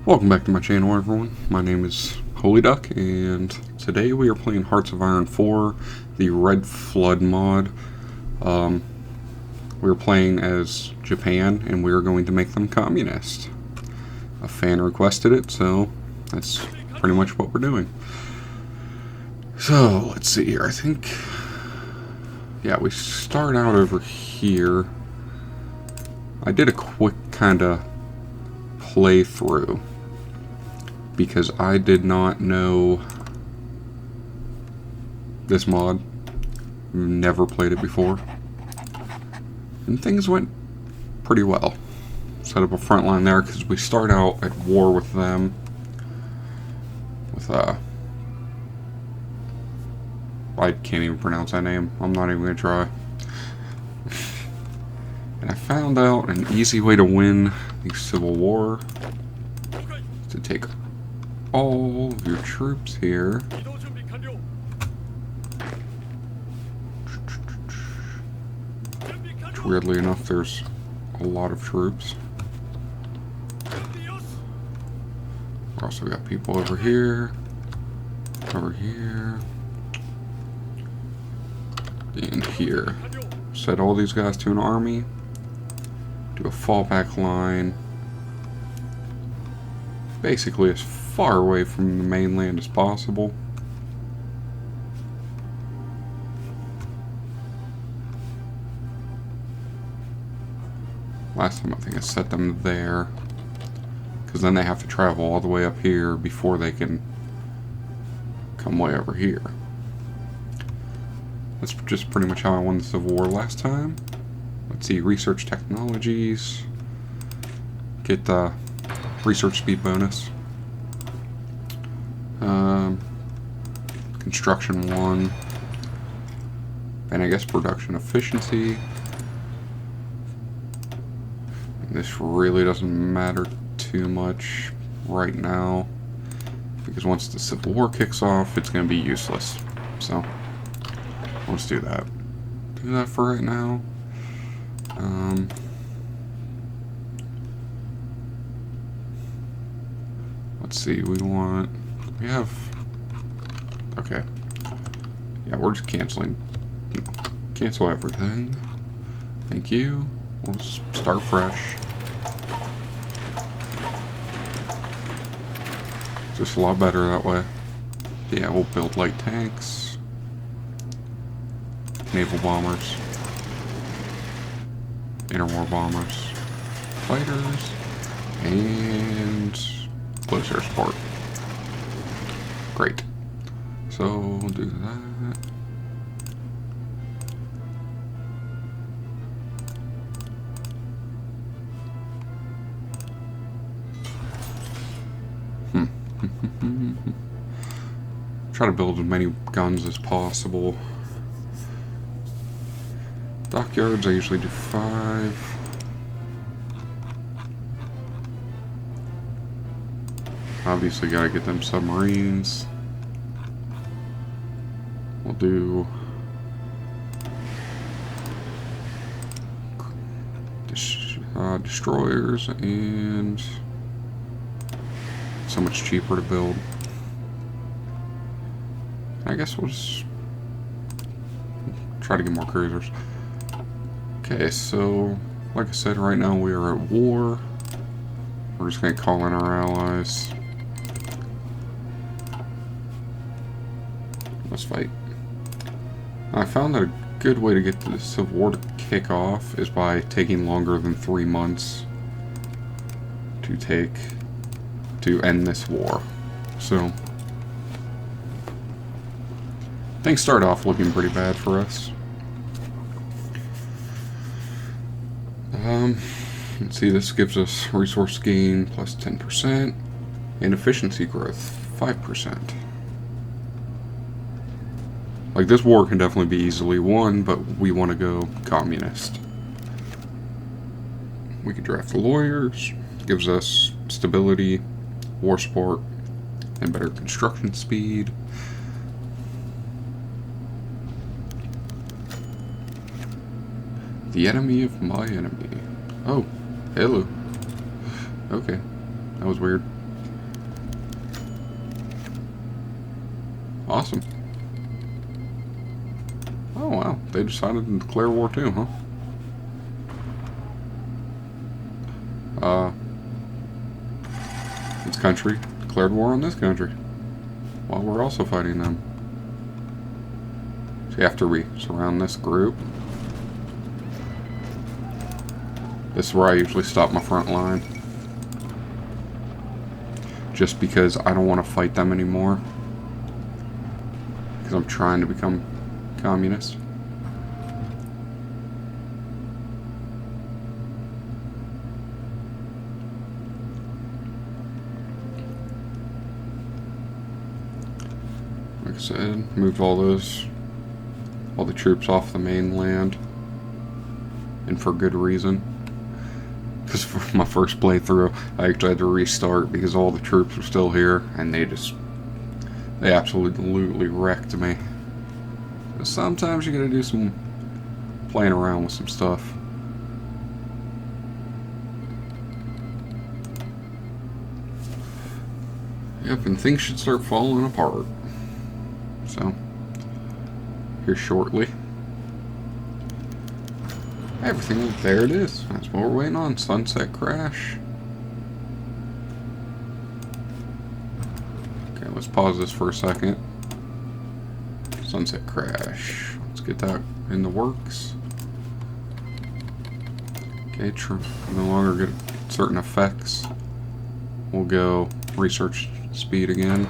Welcome back to my channel, everyone. My name is Holy Duck, and today we are playing Hearts of Iron 4, the Red Flood mod. We're playing as Japan, and we are going to make them communist. A fan requested it, so that's pretty much what we're doing. So, let's see here. I think, yeah, we start out over here. I did a quick kind of playthrough because I did not know this mod. Never played it before. And things went pretty well. Set up a front line there because we start out at war with them. With, I can't even pronounce that name. I'm not even going to try. And I found out an easy way to win the Civil War is to take all of your troops here. Which, weirdly enough, there's a lot of troops. We also got people over here, and here. Set all these guys to an army. Do a fallback line. Basically as far away from the mainland as possible. Last time I think I set them there, because then they have to travel all the way up here before they can come way over here. That's just pretty much how I won the Civil War last time. Let's see, research technologies. Get the research speed bonus. Construction 1. And I guess production efficiency. This really doesn't matter too much right now, because once the Civil War kicks off, it's going to be useless. So, let's do that. Do that for right now. Let's see, we have, okay. Yeah, we're just canceling, cancel everything. Thank you. We'll just start fresh. Just a lot better that way. Yeah, we'll build light tanks, naval bombers, interwar bombers, fighters, and close air support. Great. So we'll do that. Try to build as many guns as possible. Dockyards, I usually do 5. Obviously gotta get them submarines. We'll do destroyers, and so much cheaper to build. I guess we'll just try to get more cruisers. Okay, so like I said, right now we are at war. We're just gonna call in our allies. Let's fight. I found that a good way to get the Civil War to kick off is by taking longer than 3 months to end this war. So things start off looking pretty bad for us. Let's see, this gives us resource gain plus 10% and efficiency growth 5%. Like, this war can definitely be easily won, but we want to go communist. We can draft the lawyers, gives us stability, war support, and better construction speed. The enemy of my enemy. Oh, hello. Okay, that was weird. Awesome. Oh wow, they decided to declare war too, huh? This country declared war on this country while we're also fighting them. See, after we surround this group, this is where I usually stop my front line. Just because I don't want to fight them anymore. Because I'm trying to become communist. Like I said, moved all the troops off the mainland. And for good reason. Because for my first playthrough, I actually had to restart because all the troops were still here, and they absolutely wrecked me. So sometimes you gotta do some playing around with some stuff. Yep, and things should start falling apart. So, here shortly. Everything, there it is. That's what we're waiting on. Sunset crash. Okay, let's pause this for a second. Sunset crash. Let's get that in the works. Okay, no longer get certain effects. We'll go research speed again.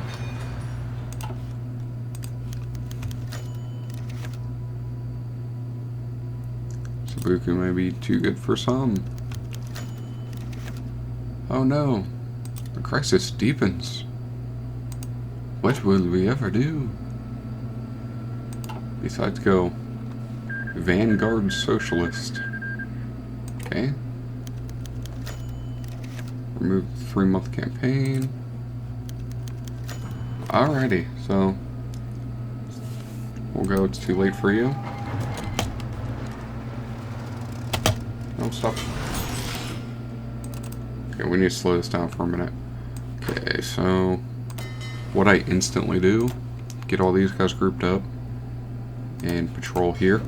Sabuku may be too good for some. Oh no, the crisis deepens. What will we ever do? Besides go Vanguard Socialist. Okay. Remove the 3-month campaign. Alrighty, so we'll go. It's too late for you. No, stop. Okay, we need to slow this down for a minute. Okay, so what I instantly do, get all these guys grouped up and patrol here.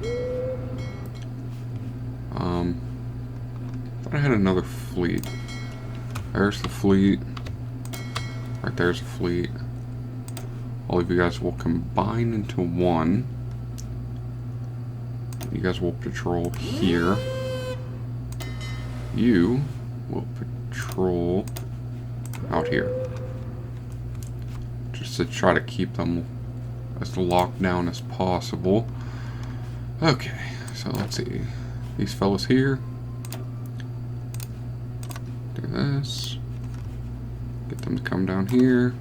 Thought I had another fleet. There's the fleet. Right there's the fleet. All of you guys will combine into one. You guys will patrol here. You will patrol out here. Just to try to keep them as locked down as possible. Okay, so let's see. These fellas here. Do this. Get them to come down here.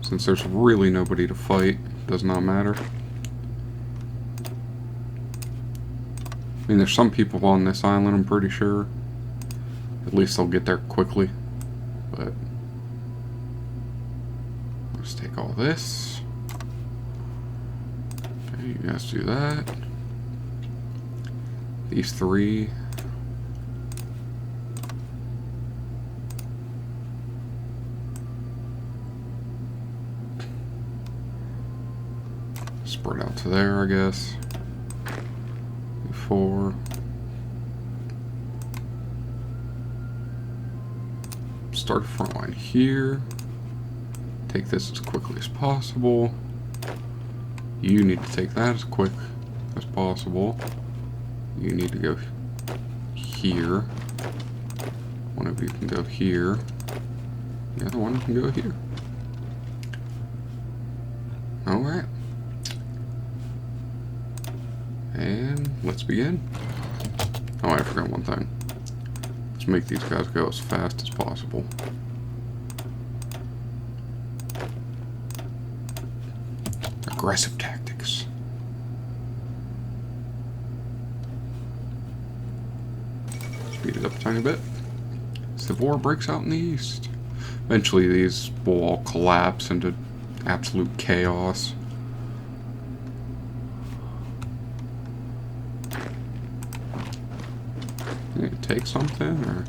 Since there's really nobody to fight, does not matter. I mean, there's some people on this island, I'm pretty sure. At least they'll get there quickly. But let's take all this. Okay, you guys do that. These three. Spread out to there, I guess. 4. Start a front line here. Take this as quickly as possible. You need to take that as quick as possible. You need to go here. One of you can go here. The other one can go here. Alright. And let's begin. Oh, I forgot one thing. Let's make these guys go as fast as possible. Aggressive tactics. Speed it up a tiny bit. Civil war breaks out in the east. Eventually these will all collapse into absolute chaos. You need to take something, or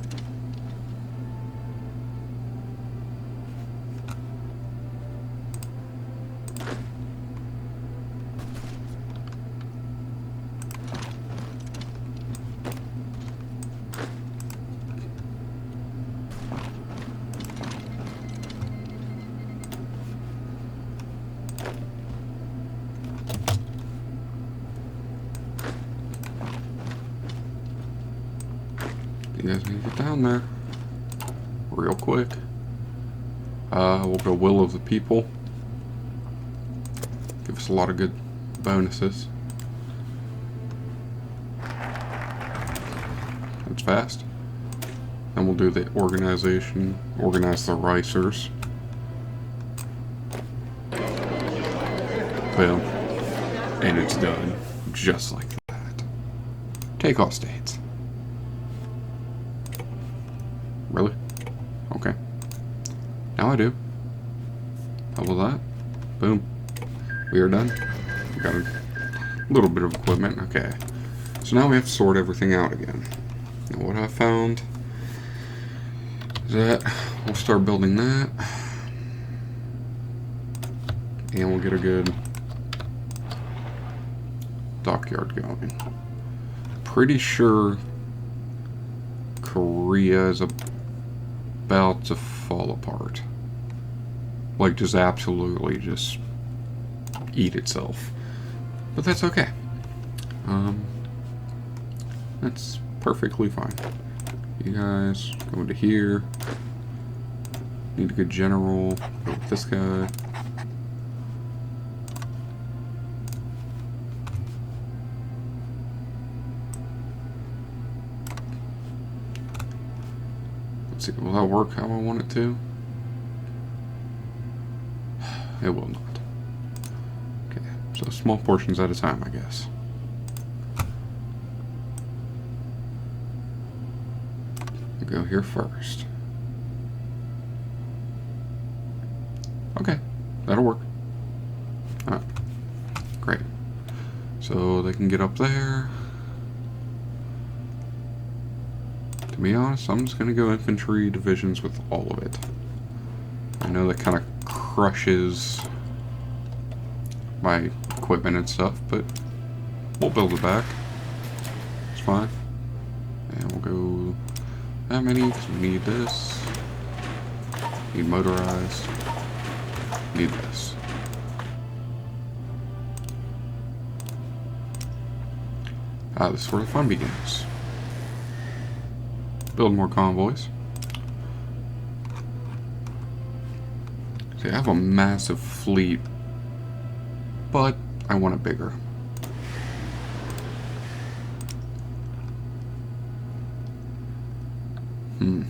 down there real quick. We'll go Will of the People. Give us a lot of good bonuses. That's fast. Then we'll do the organization. Organize the ricers. Boom. And it's done. Just like that. Take off states. Really? Okay. Now I do. Double that. Boom. We are done. We got a little bit of equipment. Okay. So now we have to sort everything out again. Now what I found is that we'll start building that. And we'll get a good dockyard going. Pretty sure Korea is about to fall apart. Like, just absolutely just eat itself. But that's okay. That's perfectly fine. You guys go into here. Need a good general. Go with this guy. Let's see, will that work how I want it to? It will not. Okay, so small portions at a time, I guess. I'll go here first. Okay, that'll work. Alright, great. So they can get up there. To be honest, I'm just going to go infantry divisions with all of it. I know that kind of crushes my equipment and stuff, but we'll build it back. It's fine. And we'll go that many because we need this. Need motorized. Need this. This is where the fun begins. Build more convoys. See, I have a massive fleet, but I want it bigger. I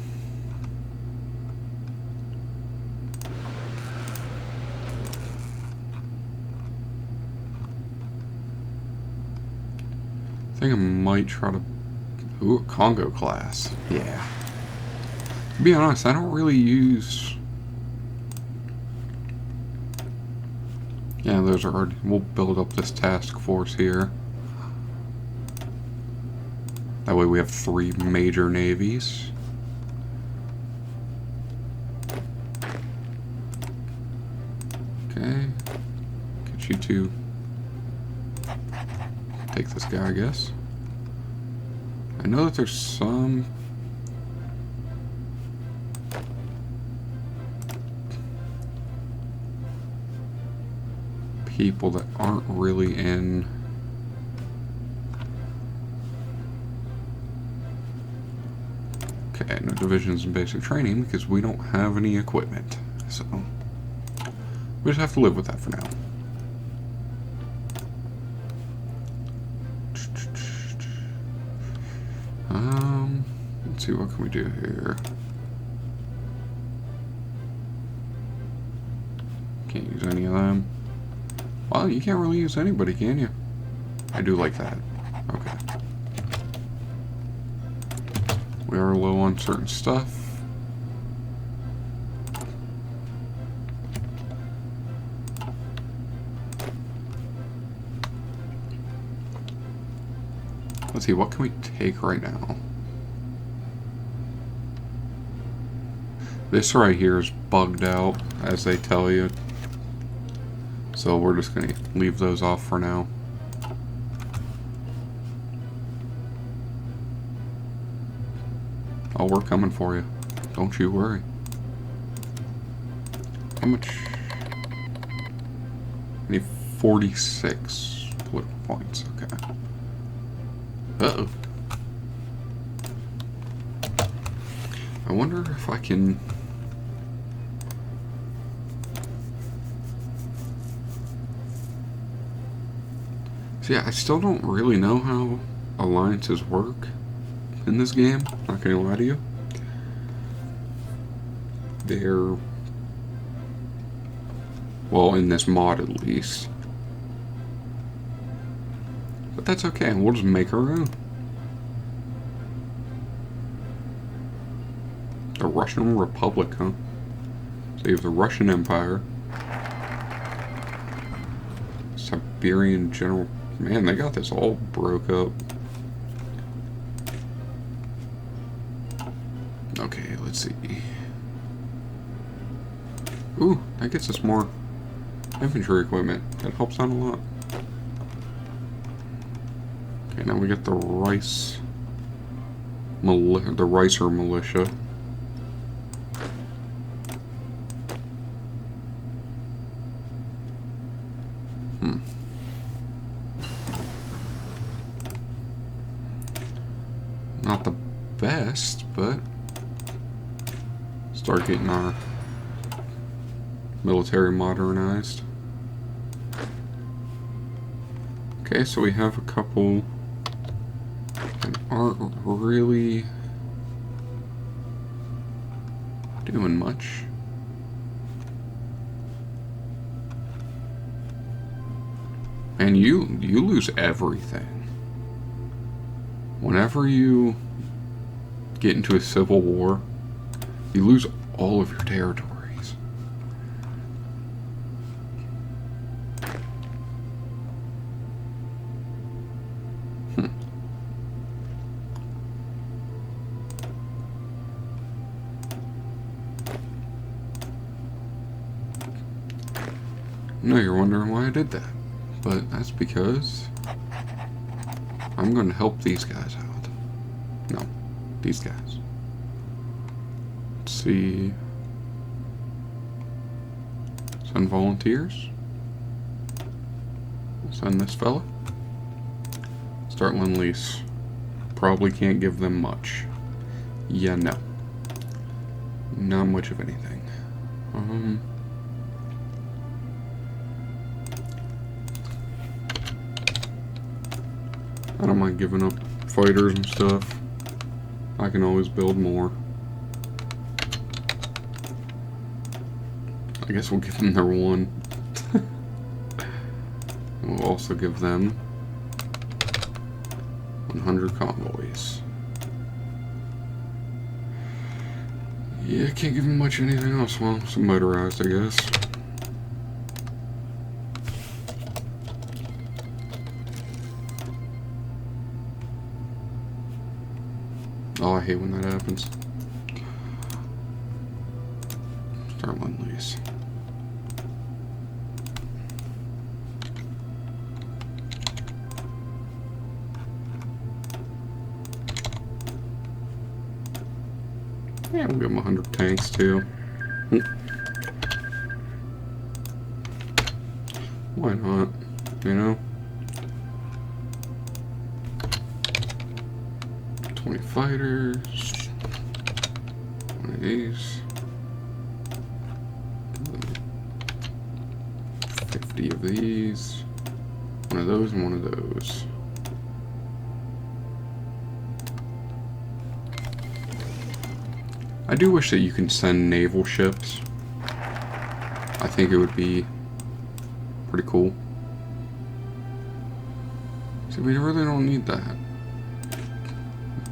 think I might try to... Ooh, Congo class. Yeah. To be honest, I don't really use... Yeah, those are already... We'll build up this task force here. That way we have 3 major navies. Okay. Get you to... Take this guy, I guess. I know that there's some people that aren't really in okay, no divisions in basic training because we don't have any equipment. So we just have to live with that for now. Let's see, what can we do here? Can't use any of them. Well, you can't really use anybody, can you? I do like that. Okay. We are low on certain stuff. Let's see, what can we take right now? This right here is bugged out, as they tell you. So we're just going to leave those off for now. Oh, we're coming for you. Don't you worry. How much? I need 46 political points. Okay. Uh-oh. I wonder if I can... So yeah, I still don't really know how alliances work in this game. Not gonna lie to you. They're... well, in this mod at least. But that's okay, we'll just make our own. The Russian Republic, huh? So you have the Russian Empire. Siberian General... Man, they got this all broke up. Okay, let's see. Ooh, that gets us more infantry equipment. That helps out a lot. Okay, now we get the Ricer militia. Not the best, but start getting our military modernized. Okay, so we have a couple that aren't really doing much. And you lose everything. Whenever you get into a civil war, you lose all of your territories. No, you're wondering why I did that. But that's because I'm going to help these guys out. No, these guys. Let's see. Send volunteers. Send this fella. Start Lend Lease. Probably can't give them much. Yeah, no. Not much of anything. I don't mind giving up fighters and stuff. I can always build more. I guess we'll give them their one. And we'll also give them 100 convoys. Yeah, can't give them much anything else. Well, some motorized, I guess. Oh, I hate when that happens. Start Lend Lease. Yeah, we'll give them 100 tanks too. Why not? You know? 20 fighters. One of these. 50 of these. One of those and one of those. I do wish that you can send naval ships. I think it would be pretty cool. See, we really don't need that.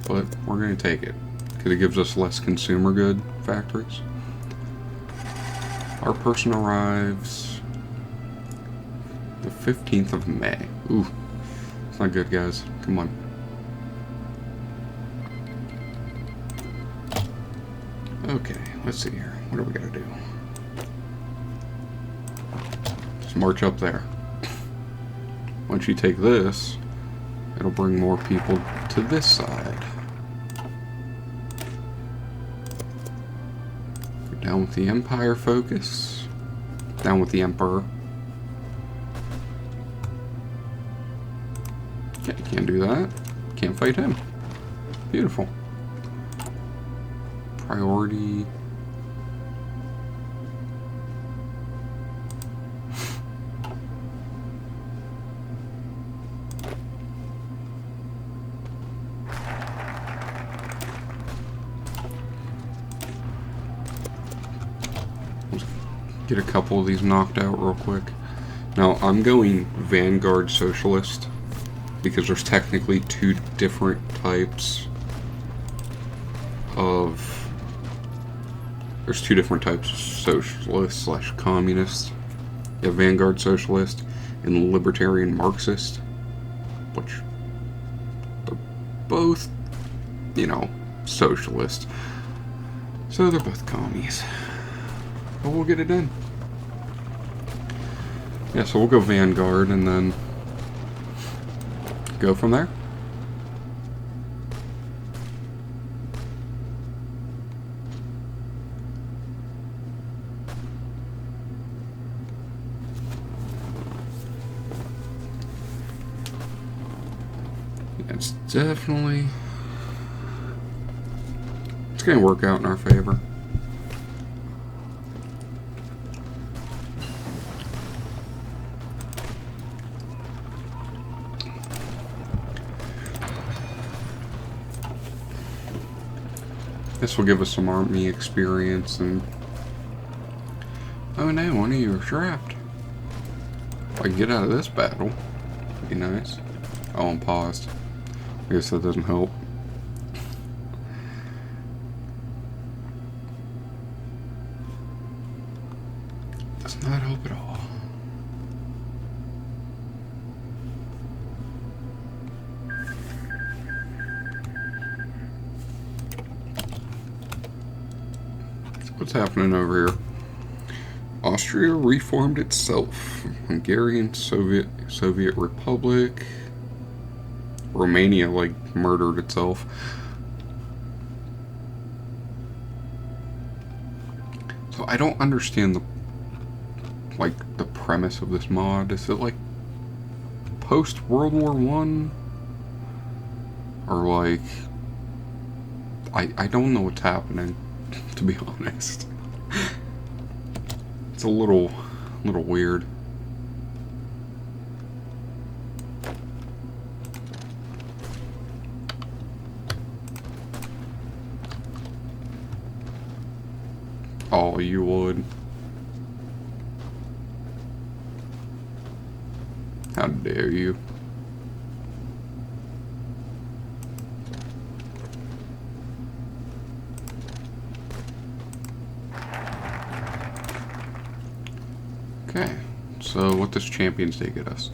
But we're going to take it. Because it gives us less consumer good factories. Our person arrives the 15th of May. Ooh. It's not good, guys. Come on. Okay, let's see here. What do we gotta do? Just march up there. Once you take this, it'll bring more people to this side. Go down with the Empire focus. Down with the Emperor. Okay, can't do that. Can't fight him. Beautiful. priority. Let's get a couple of these knocked out real quick. Now, I'm going Vanguard Socialist because there's technically two different types of... There's two different types of socialist / communist. You have Vanguard Socialist and Libertarian Marxist, which they're both, you know, socialist. So they're both commies. But we'll get it done. Yeah, so we'll go Vanguard and then go from there. It's definitely... It's going to work out in our favor. This will give us some army experience and... Oh no, one of you are trapped. If I can get out of this battle, that'd be nice. Oh, I'm paused. I guess that doesn't help. Does not help at all. What's happening over here? Austria reformed itself. Hungarian Soviet Republic. Romania, like, murdered itself. So I don't understand the premise of this mod. Is it like post World War I? Or like I don't know what's happening, to be honest. It's a little weird. Oh, you would. How dare you? Okay, so what does Champions Day get us?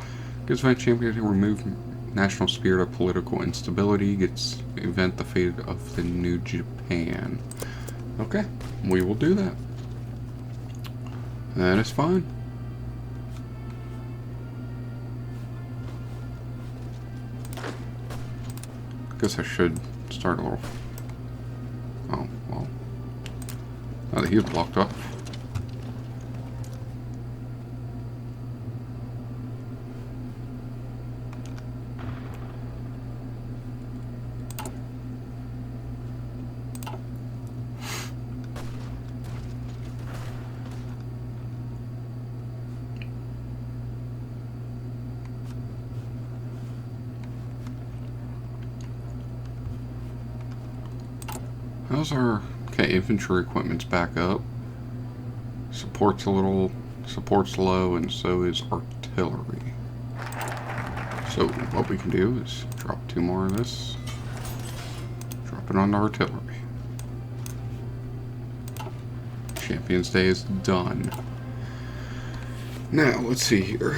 Gives Vice Champions Day remove national spirit of political instability. Gets event the fate of the new Japan. Okay, we will do that. That is fine. Guess I should start a little... Oh, well. Now that he was blocked off. How's our... Okay, infantry equipment's back up. Support's low, and so is artillery. So what we can do is drop 2 more of this. Drop it on the artillery. Champions Day is done. Now, let's see here.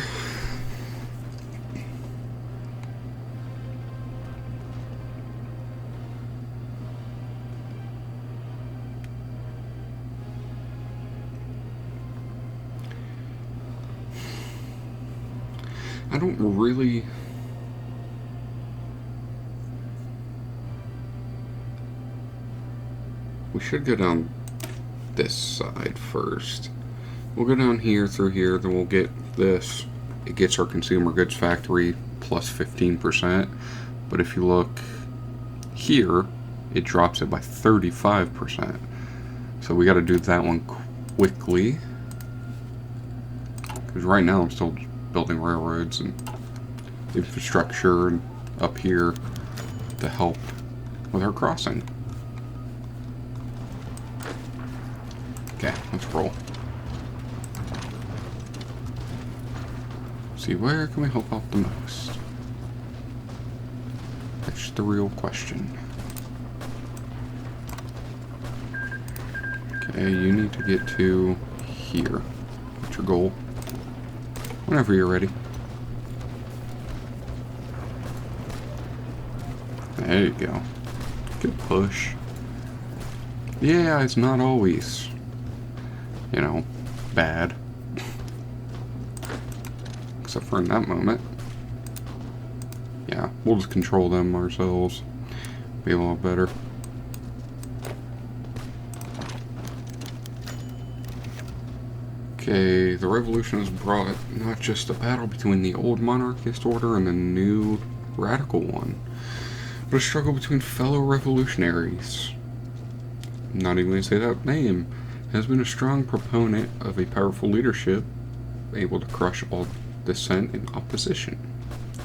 I don't really... We should go down this side first. We'll go down here through here, then we'll get this. It gets our consumer goods factory plus 15%. But if you look here, it drops it by 35%. So we got to do that one quickly. Because right now I'm still building railroads and infrastructure and up here to help with our crossing. Okay, let's roll. See, where can we help out the most? That's the real question. Okay, you need to get to here. What's your goal? Whenever you're ready. There you go. Good push. Yeah, it's not always, you know, bad. Except for in that moment. Yeah, we'll just control them ourselves. Be a lot better. Okay, the revolution has brought not just a battle between the old monarchist order and the new radical one, but a struggle between fellow revolutionaries. Not even going to say that name. Has been a strong proponent of a powerful leadership, able to crush all dissent and opposition.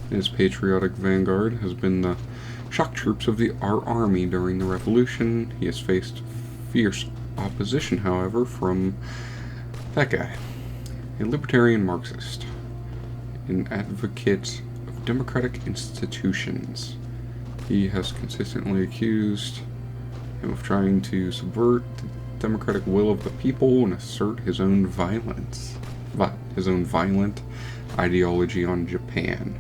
His patriotic vanguard has been the shock troops of our army during the revolution. He has faced fierce opposition, however, from that guy, a libertarian Marxist, an advocate of democratic institutions. He has consistently accused him of trying to subvert the democratic will of the people and assert his own violent ideology on Japan.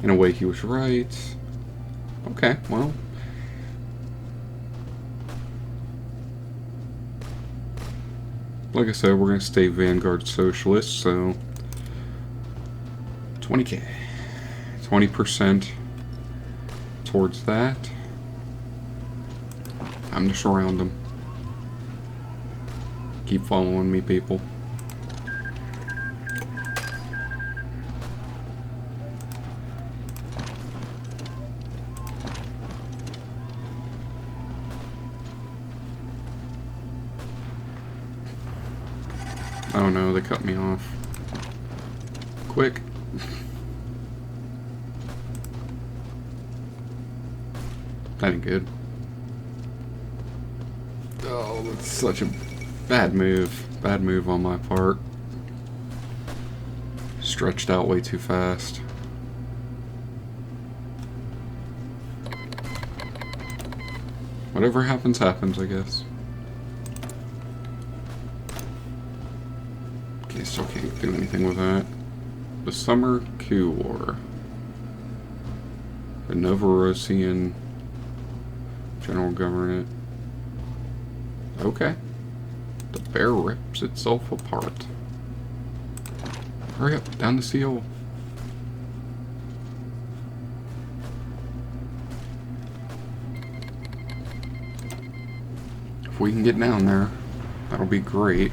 In a way, he was right. Okay, well. Like I said, we're going to stay Vanguard Socialists, so 20k. 20% towards that. Time to surround them. Keep following me, people. Oh no, they cut me off. Quick. That ain't good. Oh, that's such a bad move. Bad move on my part. Stretched out way too fast. Whatever happens, happens, I guess. Okay, still can't do anything with that. The Summer Coup War. The Novorosian General Government. Okay. The bear rips itself apart. Hurry up, down the seal. If we can get down there, that'll be great.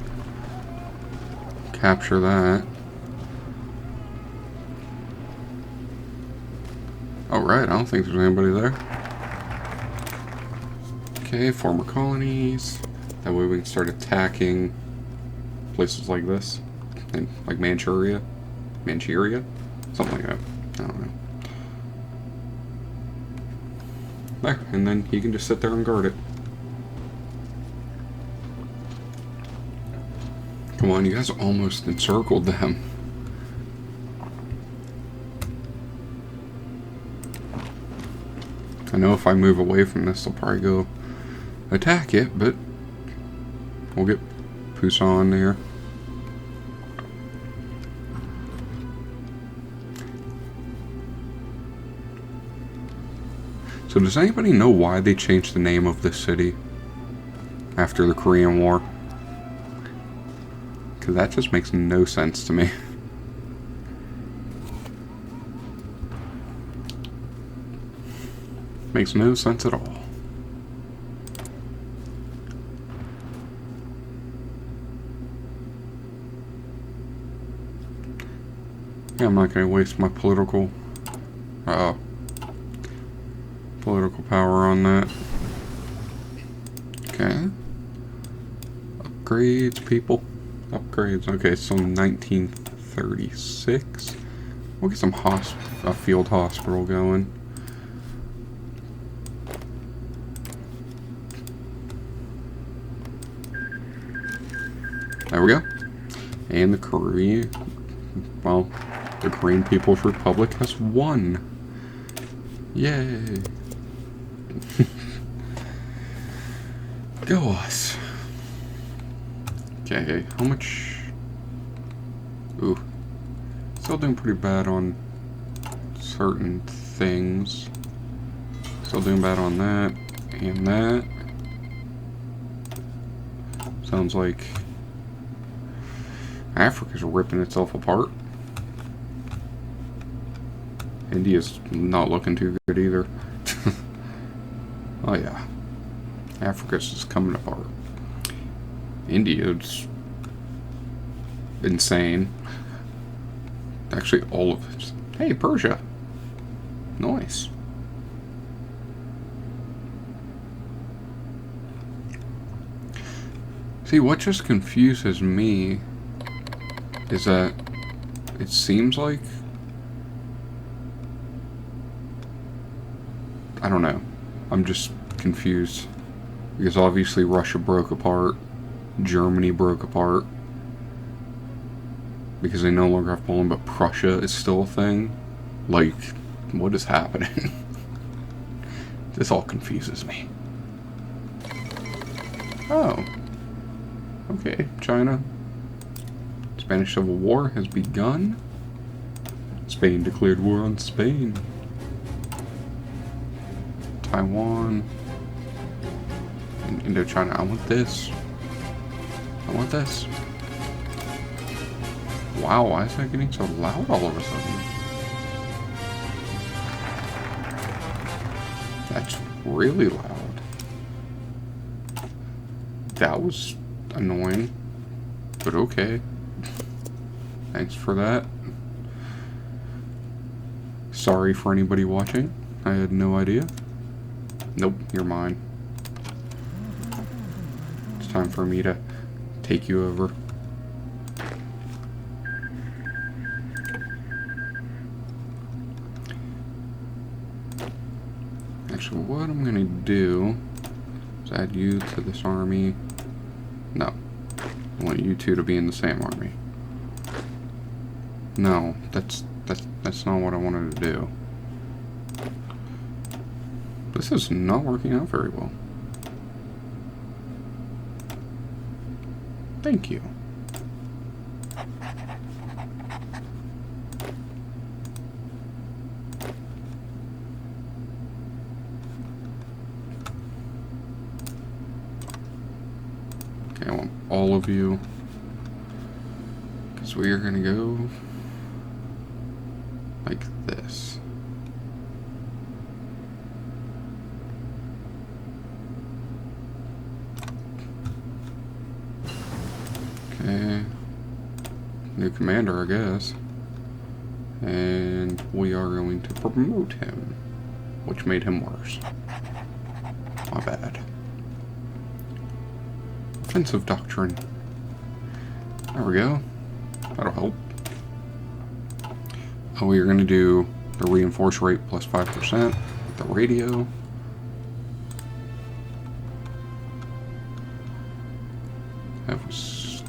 Capture that. Alright, I don't think there's anybody there. Okay, former colonies. That way we can start attacking places like this. And like Manchuria? Something like that. I don't know. There, and then he can just sit there and guard it. Come on, you guys almost encircled them. I know if I move away from this, they'll probably go attack it, but we'll get Poussin there. So does anybody know why they changed the name of this city after the Korean War? Because that just makes no sense to me. Makes no sense at all. Yeah, I'm not going to waste my political political power on that. Okay. Upgrades, people. Upgrades. Okay, so 1936. We'll get some a field hospital going. There we go. And the Korean People's Republic has won. Yay. Go us. Okay, how much? Ooh. Still doing pretty bad on certain things. Still doing bad on that and that. Sounds like Africa's ripping itself apart. India's not looking too good either. Oh yeah. Africa's just coming apart. India's insane. Actually, all of it. Hey, Persia. Nice. See, what just confuses me is that it seems like, I don't know, I'm just confused, because obviously Russia broke apart, Germany broke apart, because they no longer have Poland, but Prussia is still a thing. Like, what is happening? This all confuses me. Oh. Okay, China. Spanish Civil War has begun. Spain declared war on Spain. Taiwan. And Indochina. I want this. I want this. Wow, why is that getting so loud all of a sudden? That's really loud. That was annoying. But okay. Thanks for that. Sorry for anybody watching. I had no idea. Nope, you're mine. It's time for me to take you over. Actually, what I'm gonna do is add you to this army. No. I want you two to be in the same army. No, that's not what I wanted to do. This is not working out very well. Thank you. Okay, I want all of you, because we are going to go like this. Okay. New commander, I guess. And we are going to promote him, which made him worse. My bad. Offensive doctrine. There we go. That'll help. Oh, we're going to do the reinforce rate plus 5% with the radio. That was...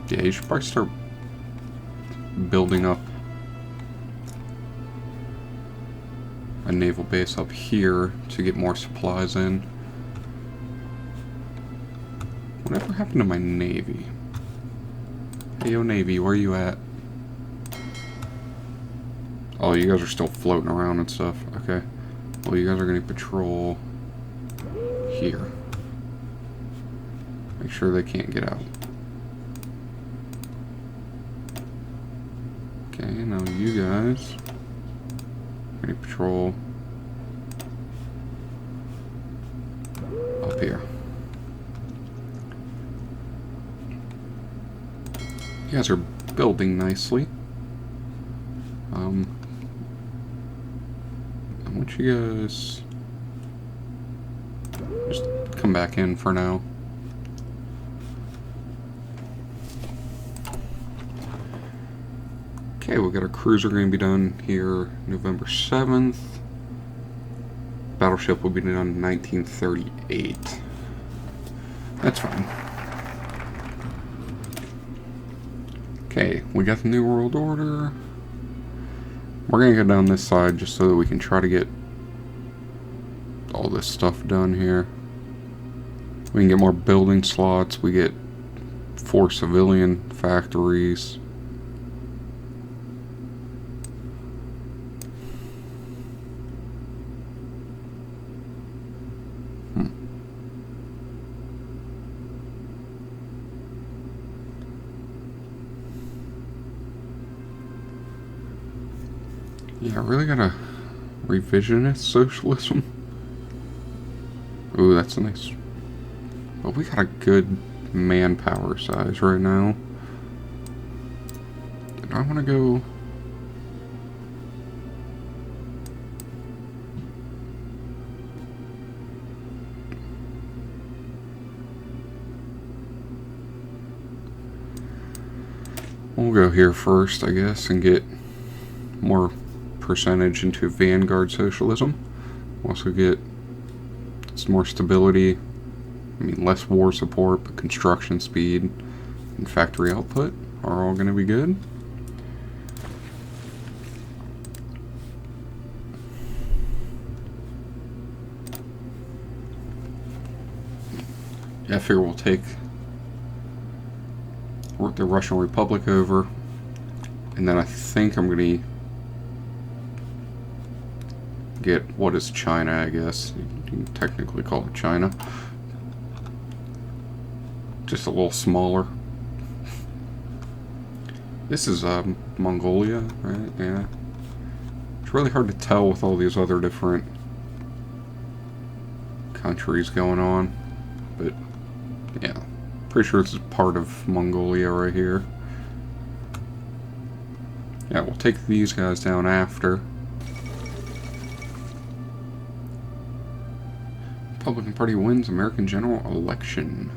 Yeah, you should probably start building up a naval base up here to get more supplies in. Whatever happened to my navy? Hey, yo, navy, where you at? Oh, you guys are still floating around and stuff. Okay. Well, you guys are going to patrol here. Make sure they can't get out. Okay, now you guys are going to patrol up here. You guys are building nicely. don't you guys just come back in for now? Okay, we got our cruiser going to be done here November 7th. Battleship will be done in 1938. That's fine. Okay, we got the New World Order. We're going to go down this side just so that we can try to get all this stuff done here. We can get more building slots. We get 4 civilian factories. Yeah, I really gotta revisionist socialism. Ooh, that's nice. But we got a good manpower size right now. Do I want to go? We'll go here first, I guess, and get more percentage into vanguard socialism. Also get some more stability. I mean, less war support, but construction speed and factory output are all going to be good. Yeah, I figure we'll take the Russian Republic over, and then I think I'm going to get what is China, I guess. You can technically call it China. Just a little smaller. This is Mongolia, right? Yeah. It's really hard to tell with all these other different countries going on. But yeah, pretty sure this is part of Mongolia right here. Yeah, we'll take these guys down after. Republican Party wins American general election.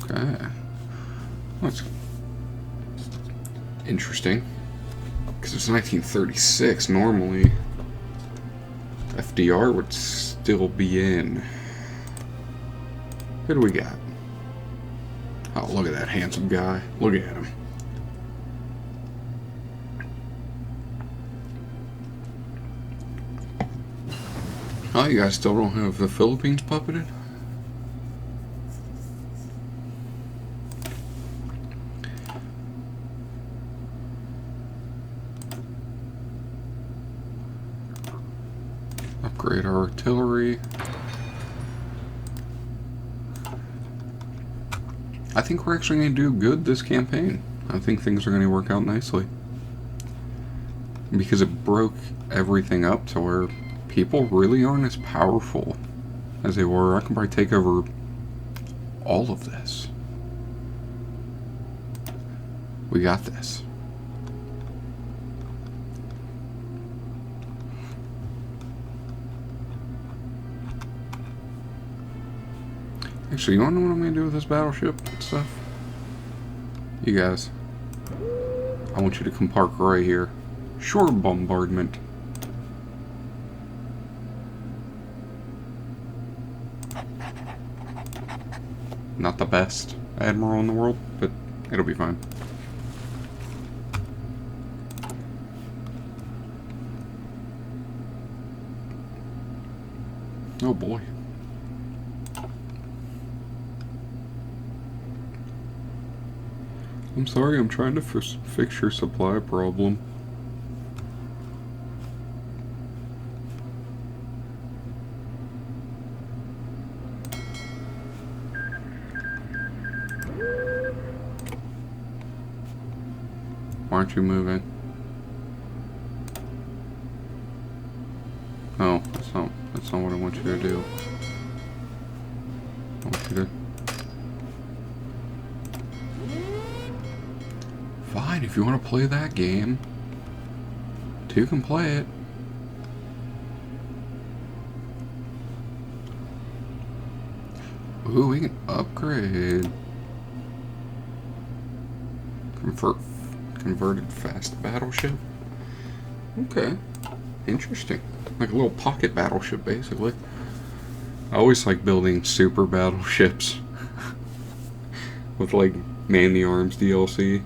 Okay. That's interesting. Because it's 1936. Normally, FDR would still be in. Who do we got? Oh, look at that handsome guy. Look at him. Oh, you guys still don't have the Philippines puppeted? Upgrade our artillery. I think we're actually going to do good this campaign. I think things are going to work out nicely. Because it broke everything up to where people really aren't as powerful as they were. I can probably take over all of this. We got this. Actually, you wanna know what I'm gonna do with this battleship and stuff? You guys, I want you to come park right here. Shore bombardment. Not the best admiral in the world, but it'll be fine. Oh boy. I'm sorry, I'm trying to fix your supply problem. Why aren't you moving? No, that's not what I want you to do. I want you to... Fine, if you want to play that game, two can play it. Ooh, we can upgrade. Converted fast battleship. Okay, interesting. Like a little pocket battleship, basically. I always like building super battleships with like Man the Arms DLC.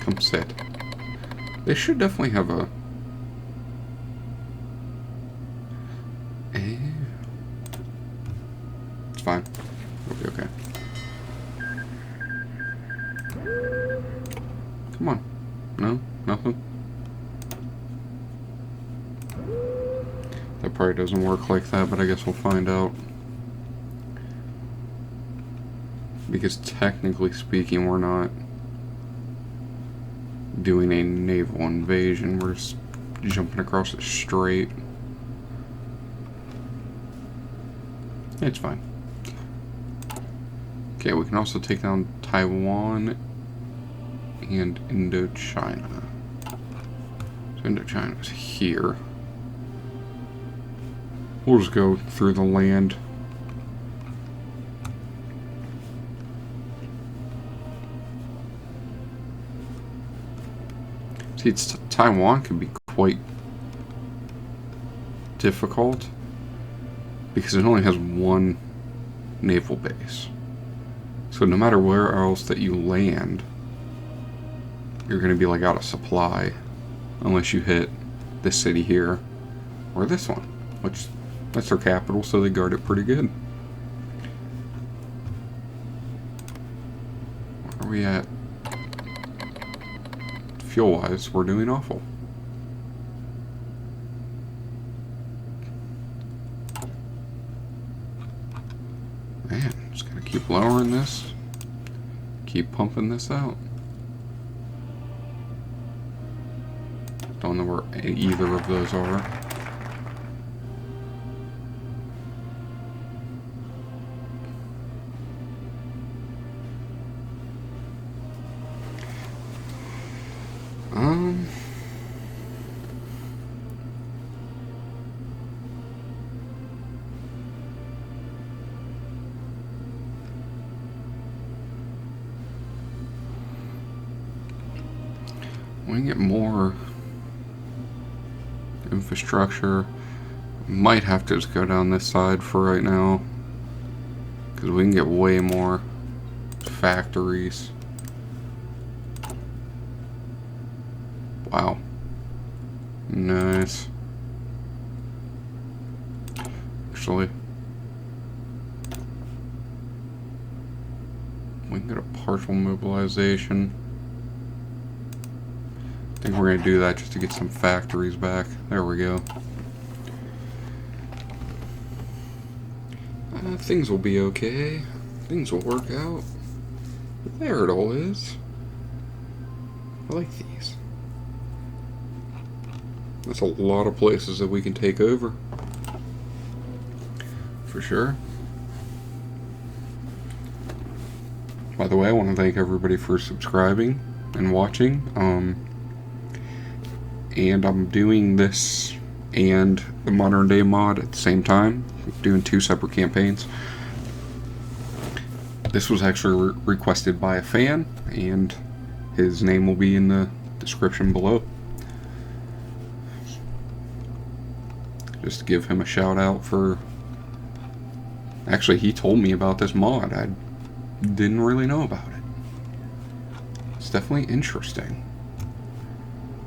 Come sit. They should definitely have a... It's fine. It'll be okay. Come on. No? Nothing? That probably doesn't work like that, but I guess we'll find out. Because technically speaking, we're not doing a naval invasion. We're just jumping across the strait. It's fine. Okay, we can also take down Taiwan and Indochina. So Indochina is here. We'll just go through the land. See, Taiwan can be quite difficult because it only has one naval base. So no matter where else that you land, you're going to be like out of supply unless you hit this city here or this one, which that's their capital, so they guard it pretty good. Where are we at? Fuel-wise, we're doing awful. Man, just gotta keep lowering this. Keep pumping this out. Don't know where either of those are. We can get more infrastructure. Might have to just go down this side for right now, because we can get way more factories. Wow. Nice. Actually, we can get a partial mobilization. I think we're going to do that just to get some factories back. There we go. Things will be okay. Things will work out. There it all is. I like these. That's a lot of places that we can take over. For sure. By the way, I want to thank everybody for subscribing and watching. And I'm doing this and the modern day mod at the same time. Doing two separate campaigns. This was actually requested by a fan, and his name will be in the description below. Just to give him a shout out for... Actually, he told me about this mod. I didn't really know about it. It's definitely interesting.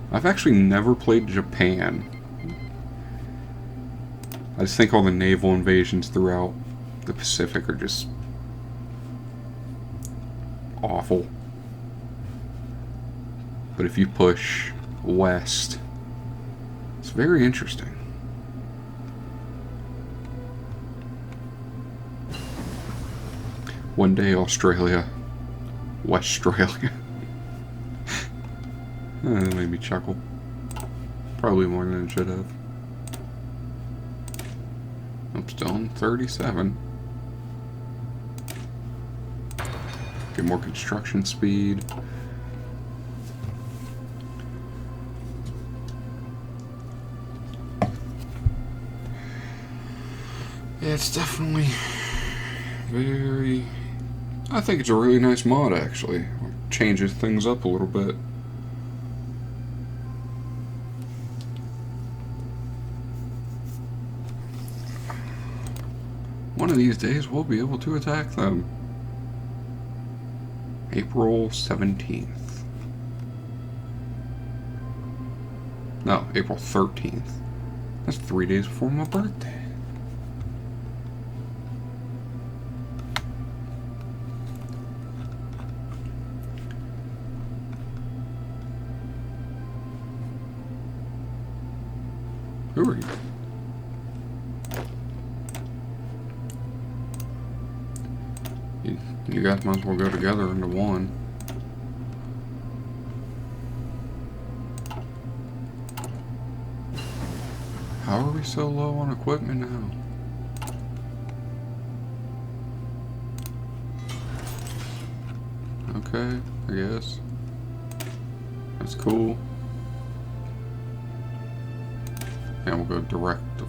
I've actually never played Japan. I just think all the naval invasions throughout the Pacific are just awful. But if you push west, it's very interesting. One day, Australia, Westralia. That made me chuckle. Probably more than it should have. Oh, Nope, still on 37. Get more construction speed. Yeah, it's definitely very... I think it's a really nice mod, actually. It changes things up a little bit. One of these days, we'll be able to attack them. April 17th. No, April 13th. That's 3 days before my birthday. Who are you? You guys might as well go together into one. How are we so low on equipment now? Okay, I guess. That's cool. And we'll go direct to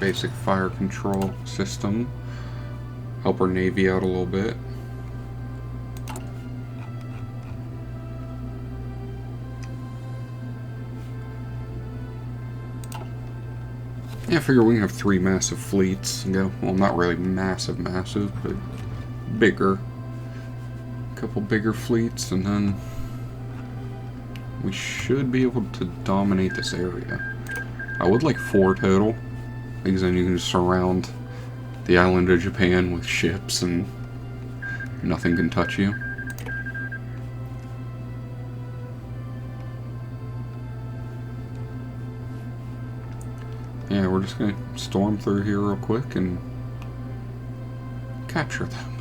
basic fire control system. Help our Navy out a little bit. Yeah, I figure we can have 3 massive fleets and go, well, not really massive, but bigger. A couple bigger fleets, and then we should be able to dominate this area. I would like 4 total, because then you can just surround the island of Japan with ships and nothing can touch you. Yeah, we're just gonna storm through here real quick and capture them.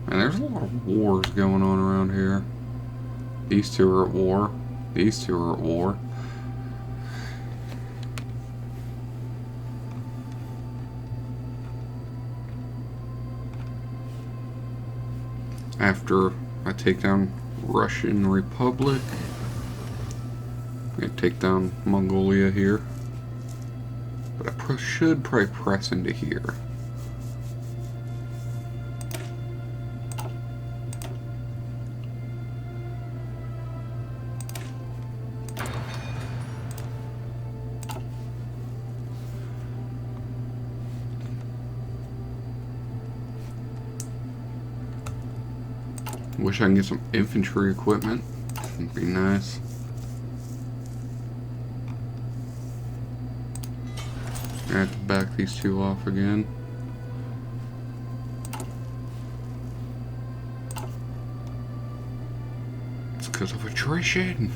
And there's a lot of wars going on around here. These two are at war. These two are at war. After I take down Russian Republic, I'm gonna take down Mongolia here. But I should probably press into here. Wish I can get some infantry equipment. That'd be nice. I have to back these two off again. It's because of attrition.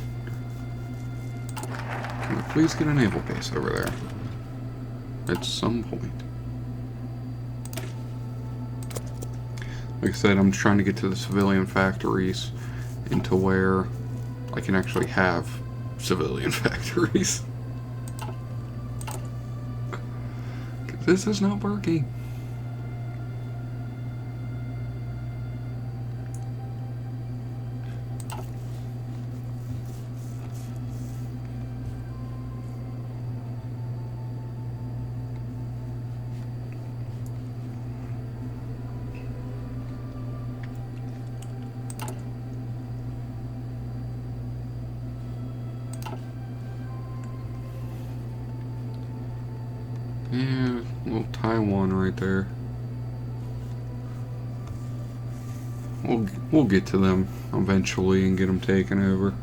Can we please get a naval base over there? At some point. Like I said, I'm trying to get to the civilian factories into where I can actually have civilian factories. This is not working. Yeah, little Taiwan right there. We'll get to them eventually and get them taken over.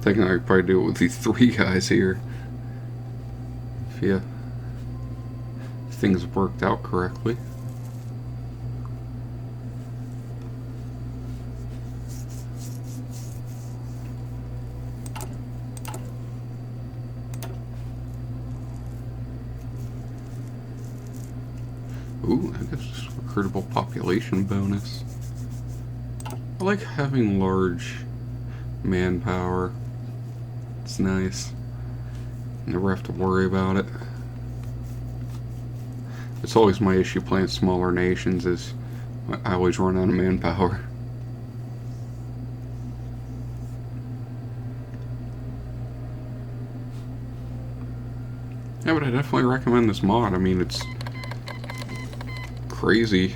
Thinking I could probably do it with these 3 guys here. If things worked out correctly. Ooh, that gives us recruitable population bonus. I like having large manpower. It's nice. Never have to worry about it. It's always my issue playing smaller nations is I always run out of manpower. Yeah, but I definitely recommend this mod. I mean, it's crazy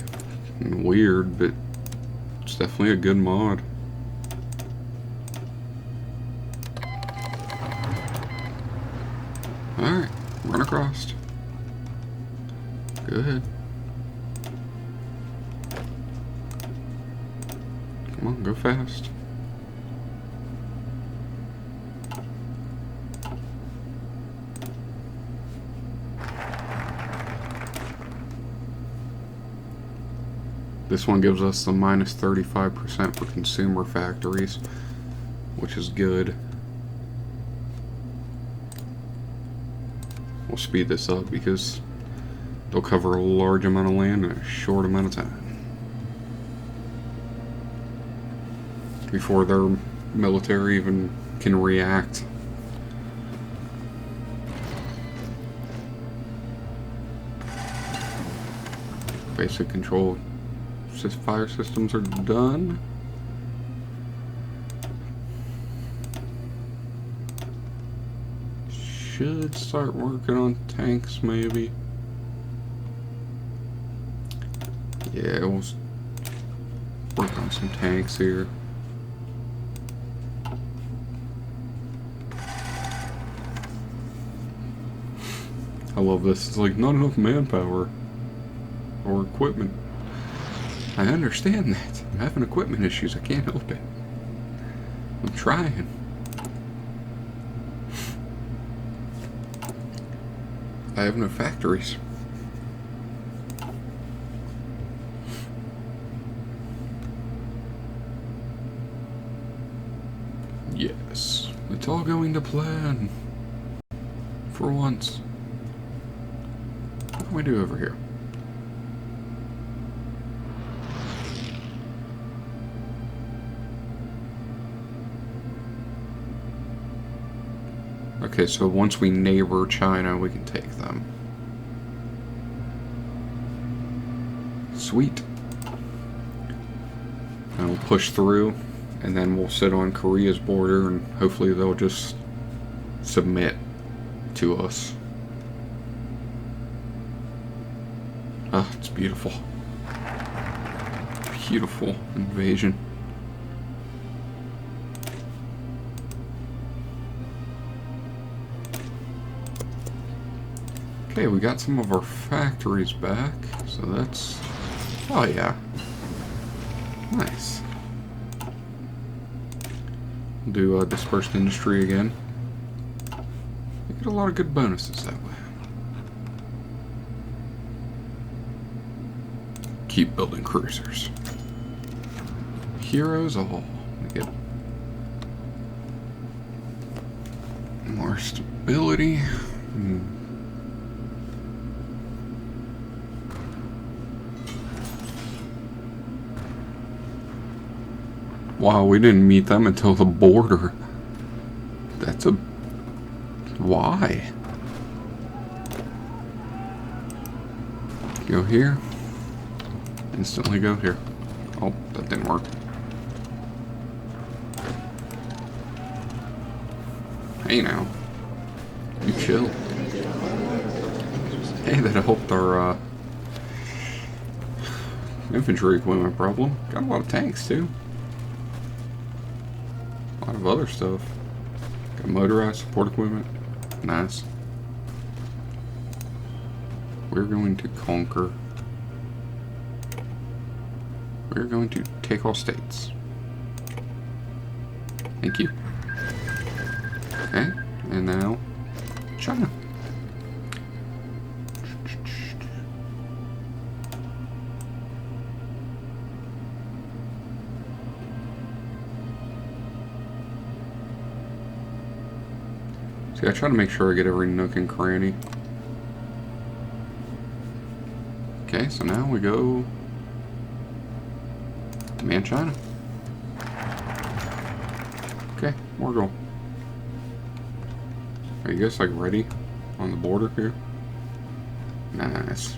and weird, but it's definitely a good mod. Alright, run across. Good. Come on, go fast. This one gives us the minus 35% for consumer factories, which is good. We'll speed this up because they'll cover a large amount of land in a short amount of time before their military even can react. Basic control fire systems are done. Should start working on tanks maybe. Yeah, we'll work on some tanks here. I love this. It's like not enough manpower or equipment. I understand that. I'm having equipment issues. I can't help it. I'm trying. I have no factories. Yes, it's all going to plan. For once. What can we do over here? Okay, so once we neighbor China, we can take them. Sweet. And we'll push through, and then we'll sit on Korea's border, and hopefully they'll just submit to us. Ah, it's beautiful. Beautiful invasion. Okay, we got some of our factories back, so that's... Oh yeah. Nice. Do dispersed industry again. You get a lot of good bonuses that way. Keep building cruisers. Heroes all. We get more stability. Wow, we didn't meet them until the border. That's a... Why? Go here. Instantly go here. Oh, that didn't work. Hey now. You chill. Hey, that helped our infantry equipment problem. Got a lot of tanks too. A lot of other stuff. Got motorized support equipment. Nice. We're going to conquer. We're going to take all states. Thank you. Okay, and now China. See, I try to make sure I get every nook and cranny. Okay, Okay, so now we go to Man China. Okay, more gold. Are you guys like ready on the border here? Nice.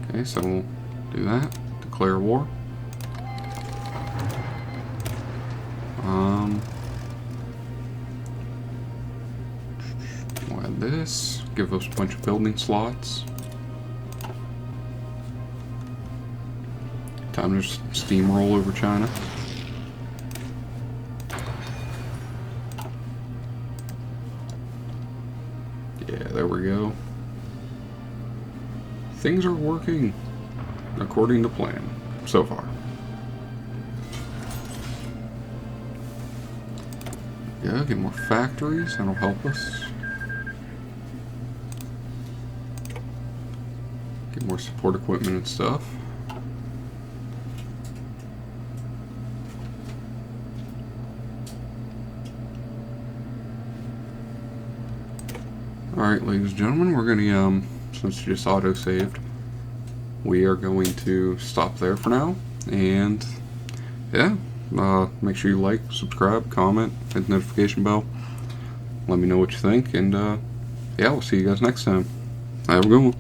Okay, so we'll do that. Declare war. We'll add this. Give us a bunch of building slots. Time to steamroll over China. Yeah, there we go. Things are working according to plan so far. Yeah, get more factories, that'll help us. Get more support equipment and stuff. Alright, ladies and gentlemen, we're gonna, since you just auto-saved, we are going to stop there for now, and yeah, make sure you like, subscribe, comment, hit the notification bell, let me know what you think, and yeah, we'll see you guys next time. Have a good one.